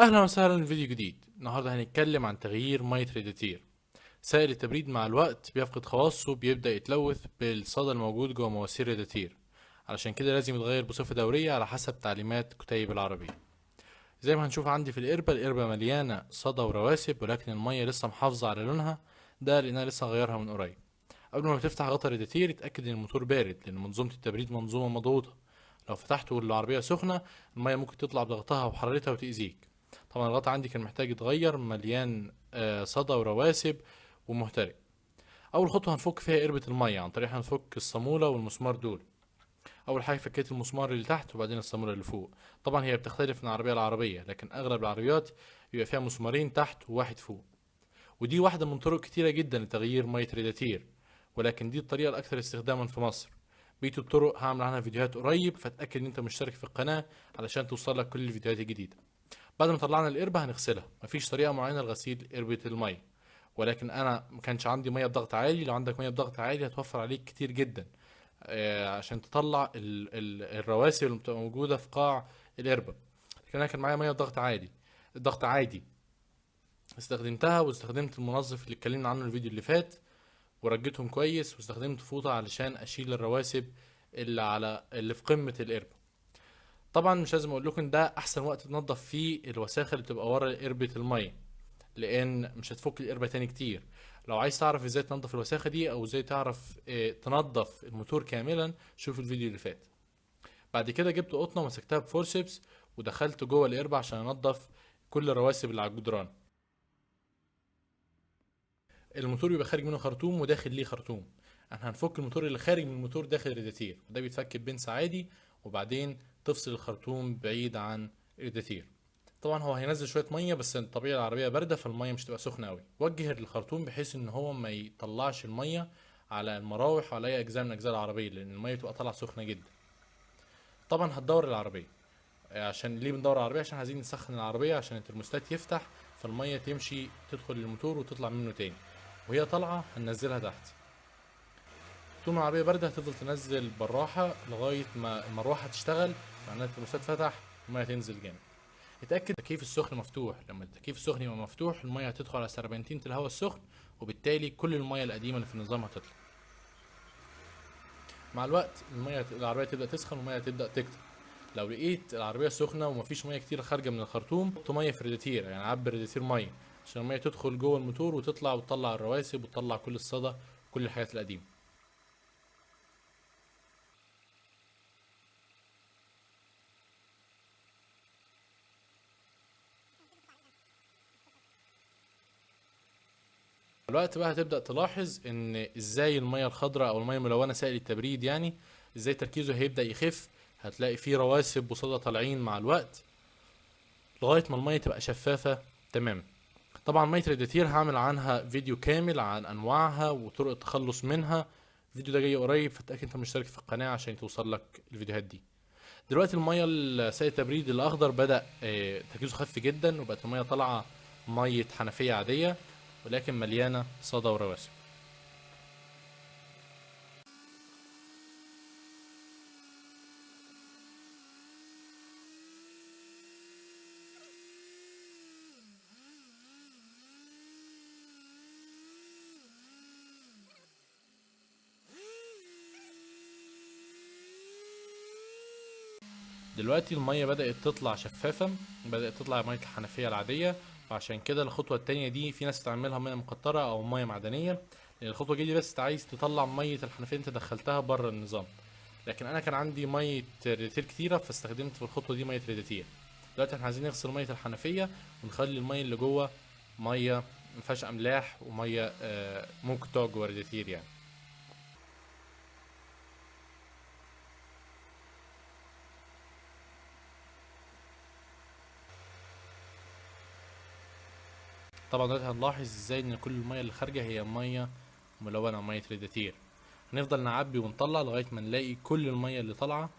اهلا وسهلا، فيديو جديد. النهارده هنتكلم عن تغيير ميه ريداتير. سائل التبريد مع الوقت بيفقد خواصه، بيبدأ يتلوث بالصدى الموجود جوه مواسير ريداتير. علشان كده لازم يتغير بصفة دورية على حسب تعليمات كتيب العربية. زي ما هنشوف عندي في القربة مليانة صدى ورواسب، ولكن المية لسه محافظة على لونها. ده لأنها لسه غيرها من قريب. قبل ما تفتح غطا ريداتير اتأكد ان الموتور بارد، لأن منظومة التبريد منظومة مضغوطة. لو فتحته والعربية سخنة، المية ممكن تطلع بضغطها وحرارتها وتأذيك. طبعا الغطا عندي كان محتاج يتغير، مليان صدى ورواسب ومهترئ. اول خطوه هنفك فيها قربة الميه عن طريق هنفك الصاموله والمسمار دول. اول حاجه فكيت المسمار اللي تحت وبعدين الصاموله اللي فوق. طبعا هي بتختلف من عربيه لعربيه، لكن اغلب العربيات بيبقى فيها مسمارين تحت وواحد فوق. ودي واحده من طرق كتيره جدا لتغيير ميه ريداتير، ولكن دي الطريقه الاكثر استخداما في مصر. بقية الطرق هعمل عنها فيديوهات قريب، فاتاكد ان انت مشترك في القناه علشان توصلك كل الفيديوهات الجديده. بعد ما طلعنا القربة هنغسلها. مفيش طريقة معينة لغسيل قربة المية، ولكن انا ما كانش عندي مية بضغط عالي. لو عندك مية بضغط عالي هتوفر عليك كتير جدا، عشان تطلع الرواسب اللي بتبقى موجودة في قاع القربة. لكن انا كان معايا مية بضغط عالي، ضغط عادي. استخدمتها واستخدمت المنظف اللي اتكلمنا عنه الفيديو اللي فات، ورجيتهم كويس، واستخدمت فوطة علشان اشيل الرواسب اللي في قمة القربة. طبعا مش لازم اقول لكم ده احسن وقت تنظف فيه الوساخه اللي بتبقى ورا قربة الميه، لان مش هتفك القربة تاني كتير. لو عايز تعرف ازاي تنظف الوساخه دي او ازاي تعرف تنظف الموتور كاملا، شوف الفيديو اللي فات. بعد كده جبت قطنه ومسكتها بفورسبس، ودخلت جوه القربة عشان انضف كل الرواسب اللي على الجدران. الموتور بيبقى خارج منه خرطوم وداخل ليه خرطوم. احنا هنفك الموتور اللي خارج من الموتور داخل الريداتير، وده بيتفك ببنس عادي، وبعدين تفصل الخرطوم بعيد عن الريداتير. طبعا هو هينزل شويه ميه، بس طبيعي العربيه بارده فالميه مش تبقى سخنه قوي. وجه الخرطوم بحيث ان هو ما يطلعش الميه على المراوح وعلى اي اجزاء من اجزاء العربيه، لان الميه بتبقى طالعه سخنه جدا. طبعا هتدور العربيه. عشان ليه بندور العربيه؟ عشان عايزين نسخن العربيه عشان الترموستات يفتح، فالميه تمشي تدخل الموتور وتطلع منه تاني. وهي طالعه هننزلها تحت. طول ما العربيه بارده هتفضل تنزل بالراحه لغايه ما المروحه تشتغل، معناها الترموستات فتح، الميه تنزل جامد. اتاكد التكييف السخن مفتوح. لما التكييف السخن يبقى مفتوح، الميه هتدخل على سربنتينة الهواء السخن، وبالتالي كل الميه القديمه اللي في النظام هتطلع. مع الوقت العربيه تبدا تسخن والميه تبدا تكتر. لو لقيت العربيه سخنه ومفيش ميه كتير خارجه من الخرطوم، حط ميه في الريداتير، يعني عبي الريداتير ميه عشان الميه تدخل جوه الموتور وتطلع وتطلع الرواسب وتطلع كل الصدى وكل الحاجات القديمه. الوقت بقى هتبدأ تلاحظ ان ازاي المية الخضراء او المية الملونة، سائل التبريد يعني، ازاي تركيزه هيبدأ يخف. هتلاقي فيه رواسب وصدى طالعين مع الوقت لغاية ما المية تبقى شفافة تماما. طبعا مية ريداتير هعمل عنها فيديو كامل عن انواعها وطرق التخلص منها. الفيديو ده جاي قريب، فاتأكد انت مشترك في القناة عشان توصل لك الفيديوهات دي. دلوقتي المية سائل التبريد الاخضر بدأ تركيزه خف جدا، وبقت المية طالعة مية حنفية عادية، ولكن مليانة صدى ورواسب. دلوقتي المية بدأت تطلع شفافة، بدأت تطلع مية الحنفية العادية. وعشان كده الخطوة التانية دي في ناس تعملها مية مقطرة أو مية معدنية، لأن الخطوة دي بس عايز تطلع مية الحنفية أنت دخلتها بره النظام. لكن أنا كان عندي مية ريداتير كتيرة، فاستخدمت في الخطوة دي مية ريداتير. دلوقتي احنا عايزين نغسل مية الحنفية ونخلي المية اللي جوه مية مفيهاش أملاح، ومية ممكن تقعد جوه الريداتير يعني. طبعا دلوقتي هنلاحظ ازاي ان كل المية اللي خارجة هي مية ملونة، مية ريداتير. هنفضل نعبي ونطلع لغاية ما نلاقي كل المية اللي طالعة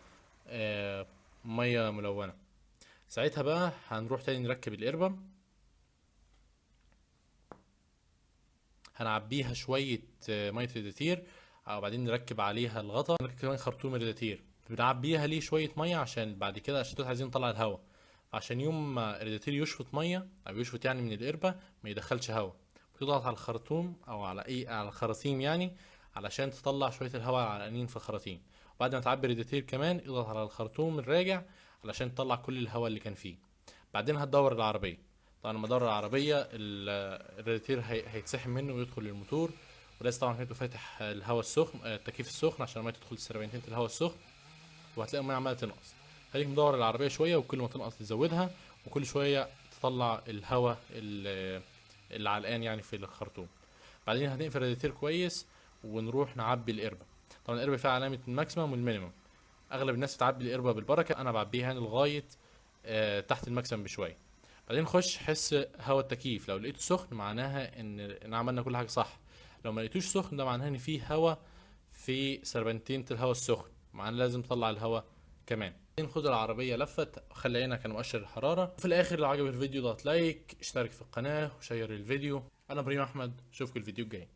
آه، مية ملونة. ساعتها بقى هنروح تاني نركب القربة، هنعبيها شوية مية ريداتير، وبعدين نركب عليها الغطا، نركب كمان خرطوم الريداتير. بنعبيها ليه شوية مية عشان بعد كده، عشان دول عايزين نطلع الهواء، عشان يوم ما الرادياتير يشفط ميه او يشفط يعني من القربة ما يدخلش هواء، بتضغط على الخرطوم او على على الخراطيم يعني، علشان تطلع شوية الهواء العرقانين في الخراطيم. وبعد ما تعبي الرادياتير كمان اضغط على الخرطوم الراجع علشان تطلع كل الهواء اللي كان فيه. بعدين هتدور العربية. طبعا لما ادور العربية الرادياتير هيتسحب منه ويدخل الموتور، ولازم طبعا تبقى فاتح الهواء السخن، التكييف السخن، عشان ما تدخل سربنتين الهواء السخن، وهتلاقي الميه عماله تنقص. خليك مدور العربيه شويه، وكل ما تنقص تزودها، وكل شويه تطلع الهواء العلقان يعني في الخرطوم. بعدين هنقفل الرادياتير كويس ونروح نعبي القربه. طبعا القربه فيها علامه الماكسيمم والمينيمم. اغلب الناس بتعبي القربه بالبركه، انا بعبيها يعني لغايه تحت الماكسيمم بشويه. بعدين خش حس هواء التكييف، لو لقيته سخن معناها ان عملنا كل حاجه صح. لو ما لقيتوش سخن ده معناها ان فيه هواء في سربنتينة الهواء السخن، معناها لازم تطلع الهواء كمان. خد العربية لفة، خلي عينك على مؤشر الحرارة. وفي الآخر لو عجب الفيديو ضغط لايك، اشترك في القناة وشير الفيديو. أنا إبراهيم أحمد، أشوفكم الفيديو الجاي.